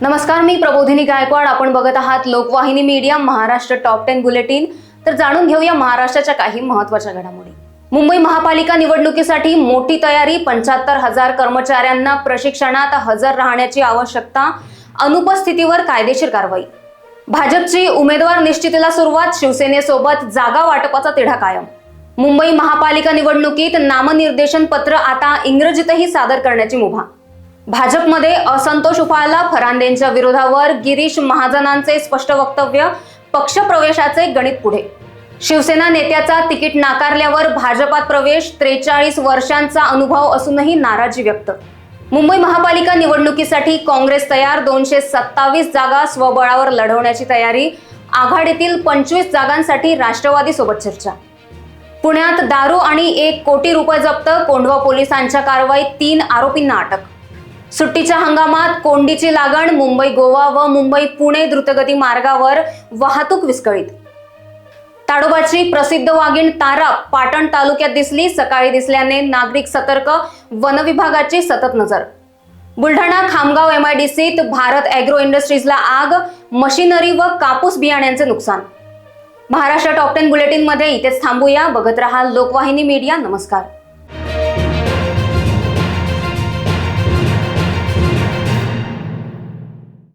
नमस्कार, मी प्रबोधिनी गायकवाड. आपण बघत आहात लोकवाहिनी मीडिया महाराष्ट्र टॉप 10 बुलेटिन. तर जाणून घेऊया महाराष्ट्राच्या काही महत्त्वाच्या घडामोडी. मुंबई महापालिका निवडणुकीसाठी मोठी तयारी. 75,000 कर्मचाऱ्यांना प्रशिक्षणात हजर राहण्याची आवश्यकता. अनुपस्थितीवर कायदेशीर कारवाई. भाजपची उमेदवार निश्चितीला सुरुवात. शिवसेनेसोबत जागा वाटपाचा तिढा कायम. मुंबई महापालिका निवडणुकीत नामनिर्देशन पत्र आता इंग्रजीतही सादर करण्याची मुभा. भाजपमध्ये असंतोष उफाळला. फरांदेंच्या विरोधावर गिरीश महाजनांचे स्पष्ट वक्तव्य. पक्षप्रवेशाचे गणित पुढे. शिवसेना नेत्याचा तिकीट नाकारल्यावर भाजपात प्रवेश. 43 वर्षांचा अनुभव असूनही नाराजी व्यक्त. मुंबई महापालिका निवडणुकीसाठी काँग्रेस तयार. 227 जागा स्वबळावर लढवण्याची तयारी. आघाडीतील 25 जागांसाठी राष्ट्रवादी सोबत चर्चा. पुण्यात दारू आणि 1 कोटी रुपये जप्त. कोंढवा पोलिसांच्या कारवाईत 3 आरोपींना अटक. सुट्टीच्या हंगामात कोंडीची लागण. मुंबई गोवा व मुंबई पुणे द्रुतगती मार्गावर वाहतूक विस्कळीत. ताडोबाची प्रसिद्ध वाघीण तारा पाटण तालुक्यात दिसली. सकाळी दिसल्याने नागरिक सतर्क. वन विभागाची सतत नजर. बुलढाणा खामगाव MIDCत भारत ॲग्रो इंडस्ट्रीजला आग. मशिनरी व कापूस बियाण्यांचे नुकसान. महाराष्ट्र टॉप 10 बुलेटिन मध्ये इथेच थांबूया. बघत रहा लोकवाहिनी मीडिया. नमस्कार.